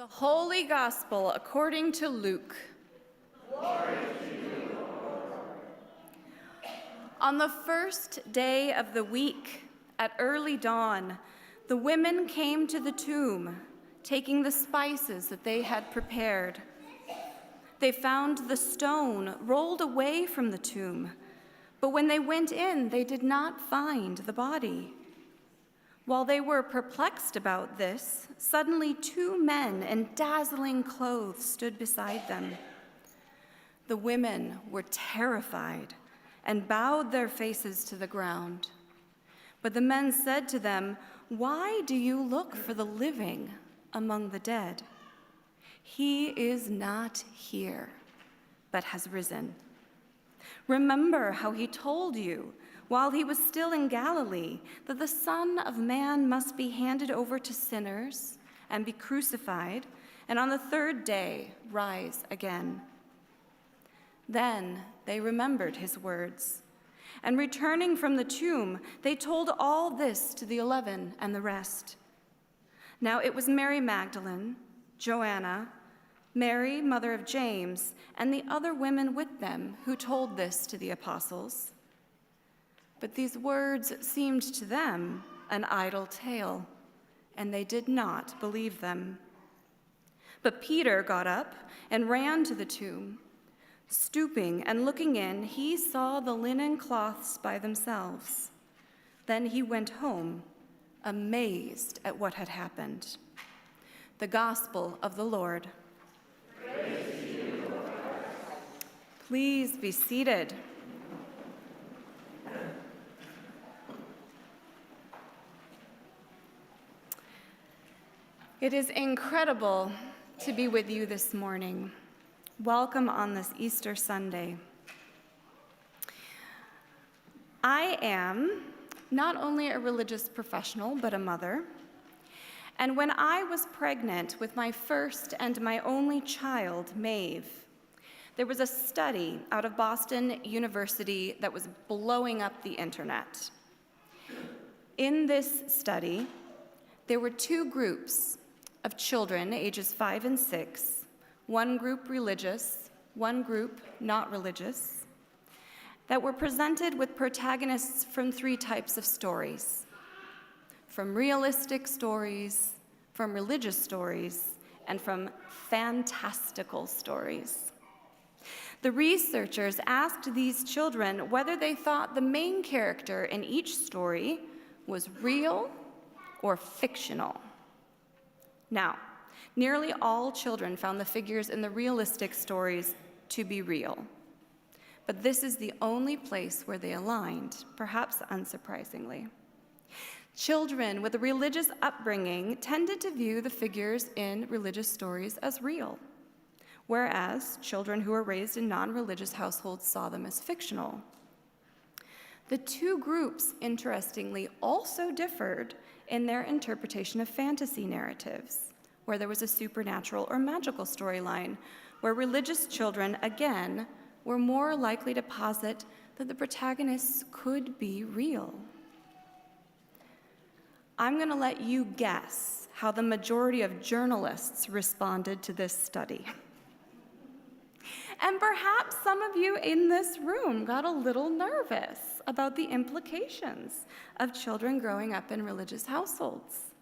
The Holy Gospel according to Luke. Glory to you, O Lord. On the first day of the week, at early dawn, the women came to the tomb, taking the spices that they had prepared. They found the stone rolled away from the tomb, but when they went in, they did not find the body. While they were perplexed about this, suddenly two men in dazzling clothes stood beside them. The women were terrified and bowed their faces to the ground. But the men said to them, "Why do you look for the living among the dead? He is not here, but has risen. Remember how he told you while he was still in Galilee, that the Son of Man must be handed over to sinners and be crucified, and on the third day rise again." Then they remembered his words, and returning from the tomb, they told all this to the 11 and the rest. Now it was Mary Magdalene, Joanna, Mary, mother of James, and the other women with them who told this to the apostles. But these words seemed to them an idle tale, and they did not believe them. But Peter got up and ran to the tomb. Stooping and looking in, he saw the linen cloths by themselves. Then he went home, amazed at what had happened. The Gospel of the Lord. Praise to you, Lord. Please be seated. It is incredible to be with you this morning. Welcome on this Easter Sunday. I am not only a religious professional, but a mother. And when I was pregnant with my first and my only child, Maeve, there was a study out of Boston University that was blowing up the internet. In this study, there were two groups of children ages 5 and 6, one group religious, one group not religious, that were presented with protagonists from 3 types of stories: from realistic stories, from religious stories, and from fantastical stories. The researchers asked these children whether they thought the main character in each story was real or fictional. Now, nearly all children found the figures in the realistic stories to be real. But this is the only place where they aligned, perhaps unsurprisingly. Children with a religious upbringing tended to view the figures in religious stories as real, whereas children who were raised in non-religious households saw them as fictional. The two groups, interestingly, also differed in their interpretation of fantasy narratives, where there was a supernatural or magical storyline, where religious children, again, were more likely to posit that the protagonists could be real. I'm going to let you guess how the majority of journalists responded to this study. And perhaps some of you in this room got a little nervous about the implications of children growing up in religious households.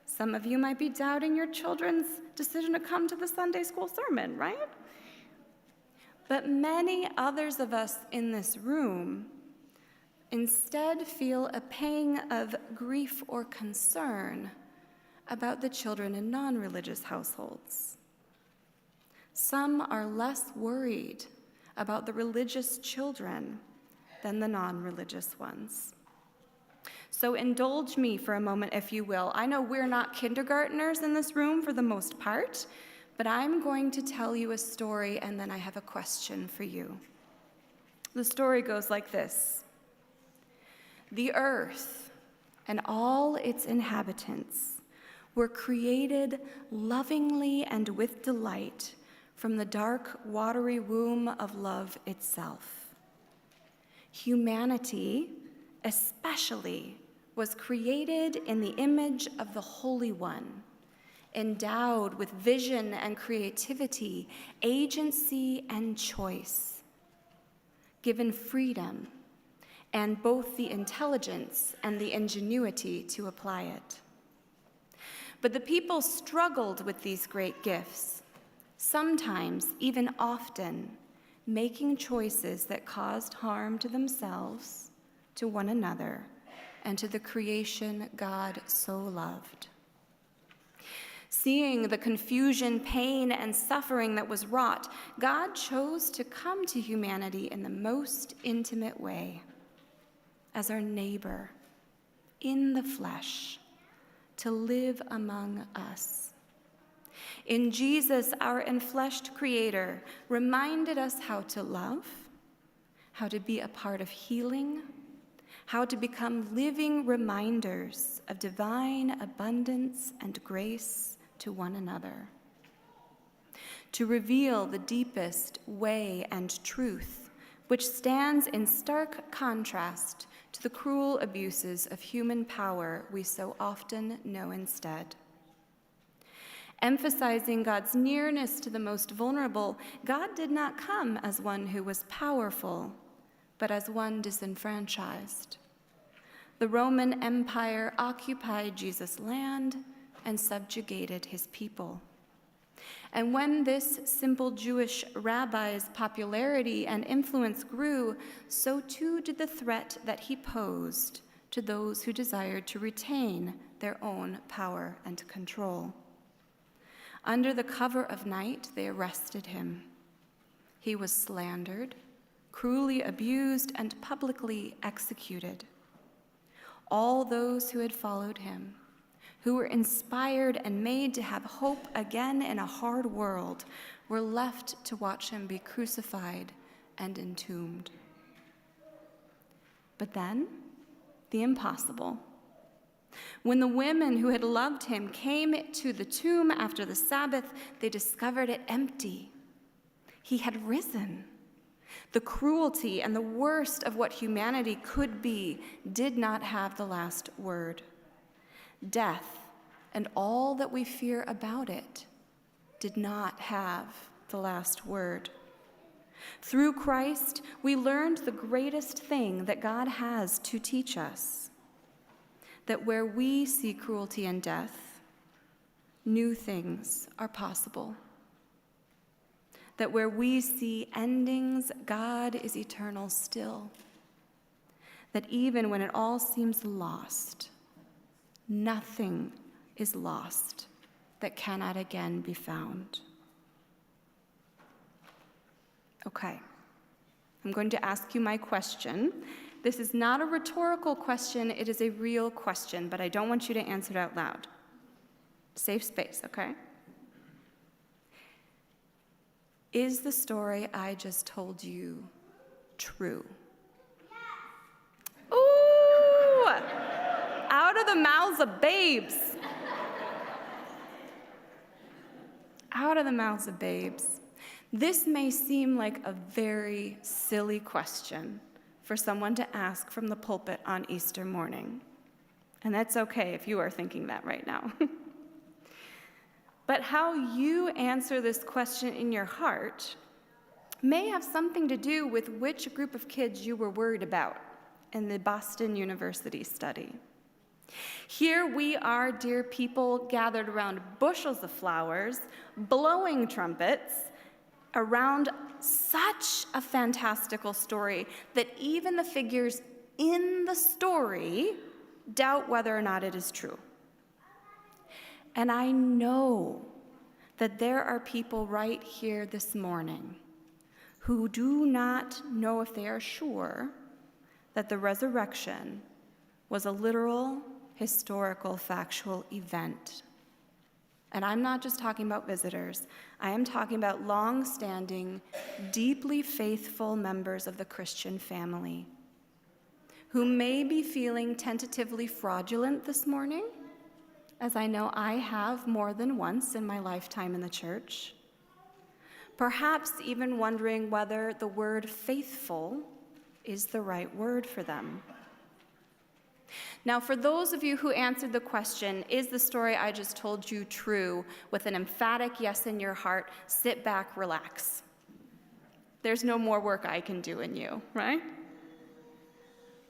Some of you might be doubting your children's decision to come to the Sunday school sermon, right? But many others of us in this room instead feel a pang of grief or concern about the children in non-religious households. Some are less worried about the religious children than the non-religious ones. So indulge me for a moment, if you will. I know we're not kindergartners in this room for the most part, but I'm going to tell you a story, and then I have a question for you. The story goes like this. The earth and all its inhabitants were created lovingly and with delight from the dark, watery womb of love itself. Humanity, especially, was created in the image of the Holy One, endowed with vision and creativity, agency and choice, given freedom and both the intelligence and the ingenuity to apply it. But the people struggled with these great gifts, sometimes, even often, making choices that caused harm to themselves, to one another, and to the creation God so loved. Seeing the confusion, pain, and suffering that was wrought, God chose to come to humanity in the most intimate way, as our neighbor, in the flesh, to live among us. In Jesus, our enfleshed Creator reminded us how to love, how to be a part of healing, how to become living reminders of divine abundance and grace to one another, to reveal the deepest way and truth, which stands in stark contrast to the cruel abuses of human power we so often know instead. Emphasizing God's nearness to the most vulnerable, God did not come as one who was powerful, but as one disenfranchised. The Roman Empire occupied Jesus' land and subjugated his people. And when this simple Jewish rabbi's popularity and influence grew, so too did the threat that he posed to those who desired to retain their own power and control. Under the cover of night, they arrested him. He was slandered, cruelly abused, and publicly executed. All those who had followed him, who were inspired and made to have hope again in a hard world, were left to watch him be crucified and entombed. But then, the impossible. When the women who had loved him came to the tomb after the Sabbath, they discovered it empty. He had risen. The cruelty and the worst of what humanity could be did not have the last word. Death and all that we fear about it did not have the last word. Through Christ, we learned the greatest thing that God has to teach us, that where we see cruelty and death, new things are possible. That where we see endings, God is eternal still. That even when it all seems lost, nothing is lost that cannot again be found. Okay, I'm going to ask you my question. This is not a rhetorical question, it is a real question, but I don't want you to answer it out loud. Safe space, okay? Is the story I just told you true? Yes. Ooh! Out of the mouths of babes. Out of the mouths of babes. This may seem like a very silly question for someone to ask from the pulpit on Easter morning. And that's okay if you are thinking that right now. But how you answer this question in your heart may have something to do with which group of kids you were worried about in the Boston University study. Here we are, dear people, gathered around bushels of flowers, blowing trumpets, around such a fantastical story that even the figures in the story doubt whether or not it is true. And I know that there are people right here this morning who do not know if they are sure that the resurrection was a literal, historical, factual event. And I'm not just talking about visitors. I am talking about long-standing, deeply faithful members of the Christian family who may be feeling tentatively fraudulent this morning, as I know I have more than once in my lifetime in the church. Perhaps even wondering whether the word faithful is the right word for them. Now, for those of you who answered the question, is the story I just told you true, with an emphatic yes in your heart, sit back, relax. There's no more work I can do in you, right?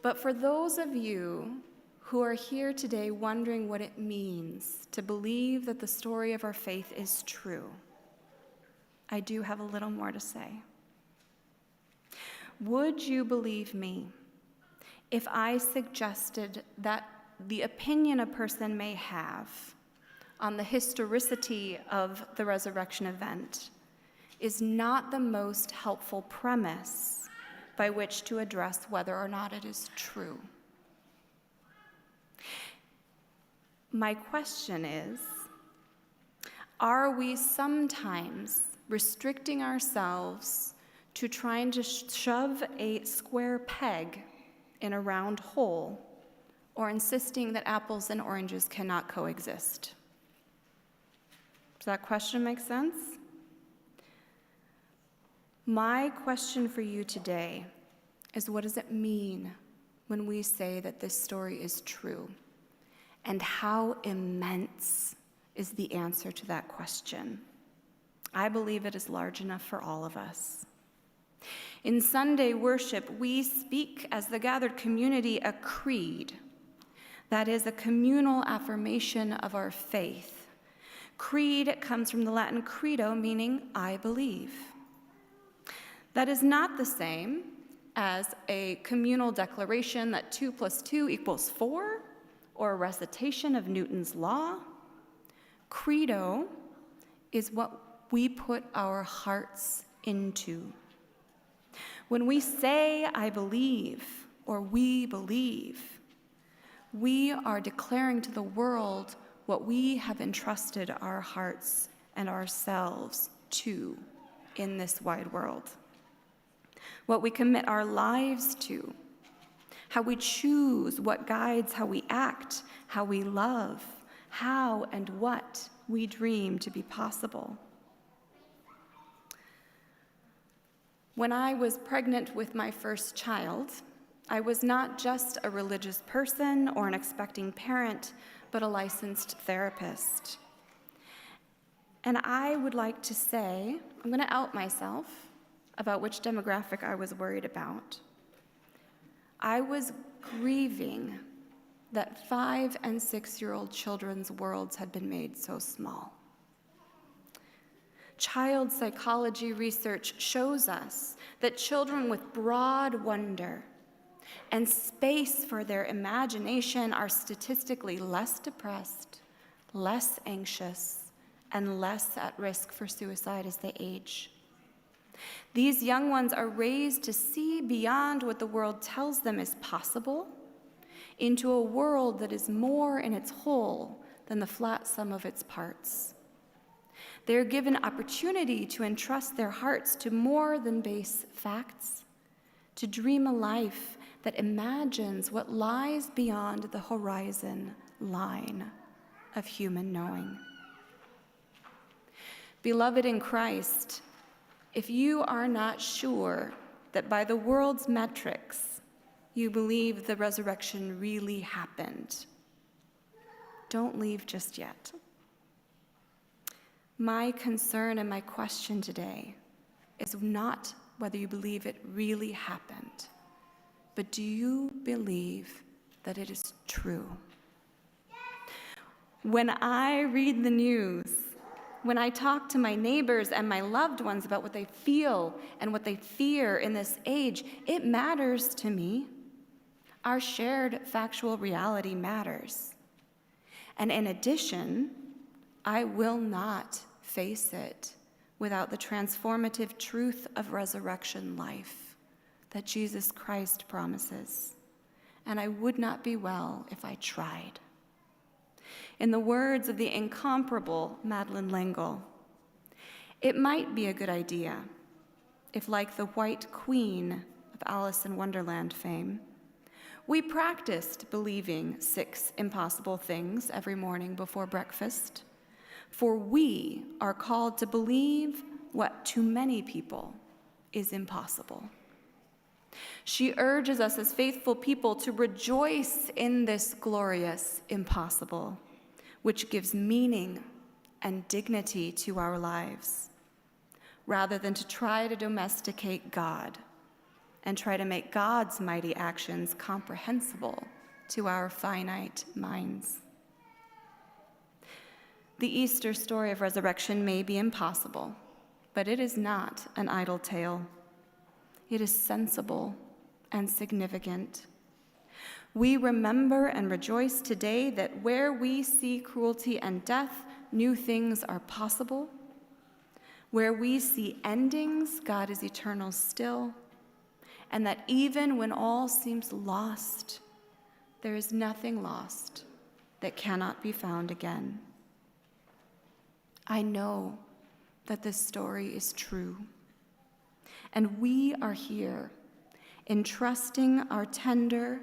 But for those of you who are here today wondering what it means to believe that the story of our faith is true, I do have a little more to say. Would you believe me if I suggested that the opinion a person may have on the historicity of the resurrection event is not the most helpful premise by which to address whether or not it is true? My question is, are we sometimes restricting ourselves to trying to shove a square peg in a round hole, or insisting that apples and oranges cannot coexist? Does that question make sense? My question for you today is, what does it mean when we say that this story is true? And how immense is the answer to that question? I believe it is large enough for all of us. In Sunday worship, we speak as the gathered community a creed. That is a communal affirmation of our faith. Creed comes from the Latin credo, meaning I believe. That is not the same as a communal declaration that 2 + 2 = 4, or a recitation of Newton's law. Credo is what we put our hearts into. When we say, I believe, or we believe, we are declaring to the world what we have entrusted our hearts and ourselves to in this wide world. What we commit our lives to, how we choose, what guides how we act, how we love, how and what we dream to be possible. When I was pregnant with my first child, I was not just a religious person or an expecting parent, but a licensed therapist. And I would like to say, I'm going to out myself about which demographic I was worried about. I was grieving that 5- and 6-year-old children's worlds had been made so small. Child psychology research shows us that children with broad wonder and space for their imagination are statistically less depressed, less anxious, and less at risk for suicide as they age. These young ones are raised to see beyond what the world tells them is possible into a world that is more in its whole than the flat sum of its parts. They are given opportunity to entrust their hearts to more than base facts, to dream a life that imagines what lies beyond the horizon line of human knowing. Beloved in Christ, if you are not sure that by the world's metrics you believe the resurrection really happened, don't leave just yet. My concern and my question today is not whether you believe it really happened, but do you believe that it is true? When I read the news, when I talk to my neighbors and my loved ones about what they feel and what they fear in this age, it matters to me. Our shared factual reality matters. And in addition, I will not face it without the transformative truth of resurrection life that Jesus Christ promises. And I would not be well if I tried. In the words of the incomparable Madeleine L'Engle, it might be a good idea if, like the White Queen of Alice in Wonderland fame, we practiced believing 6 impossible things every morning before breakfast, for we are called to believe what to many people is impossible. She urges us as faithful people to rejoice in this glorious impossible, which gives meaning and dignity to our lives, rather than to try to domesticate God and try to make God's mighty actions comprehensible to our finite minds. The Easter story of resurrection may be impossible, but it is not an idle tale. It is sensible and significant. We remember and rejoice today that where we see cruelty and death, new things are possible. Where we see endings, God is eternal still. And that even when all seems lost, there is nothing lost that cannot be found again. I know that this story is true. And we are here, entrusting our tender,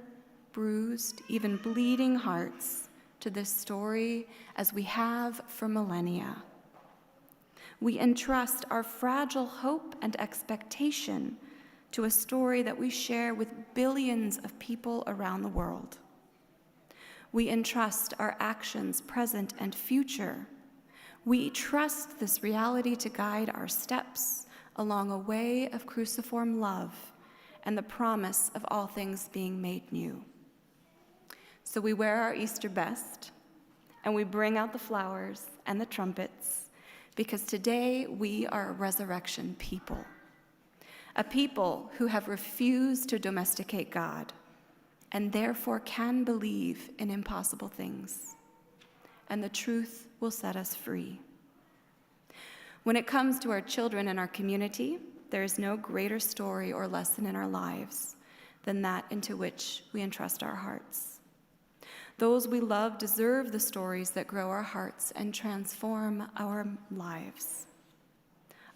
bruised, even bleeding hearts to this story as we have for millennia. We entrust our fragile hope and expectation to a story that we share with billions of people around the world. We entrust our actions, present and future. We trust this reality to guide our steps along a way of cruciform love and the promise of all things being made new. So we wear our Easter best, and we bring out the flowers and the trumpets, because today we are a resurrection people, a people who have refused to domesticate God and therefore can believe in impossible things, and the truth will set us free. When it comes to our children and our community, there is no greater story or lesson in our lives than that into which we entrust our hearts. Those we love deserve the stories that grow our hearts and transform our lives.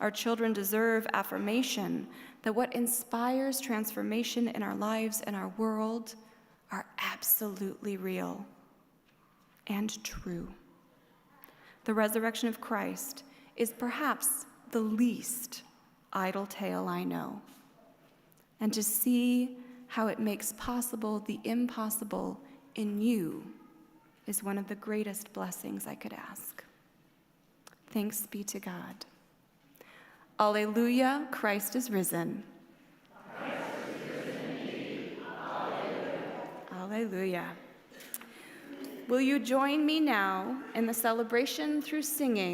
Our children deserve affirmation that what inspires transformation in our lives and our world are absolutely real and true. The resurrection of Christ is perhaps the least idle tale I know. And to see how it makes possible the impossible in you is one of the greatest blessings I could ask. Thanks be to God. Alleluia, Christ is risen. Christ is risen indeed. Alleluia. Alleluia. Will you join me now in the celebration through singing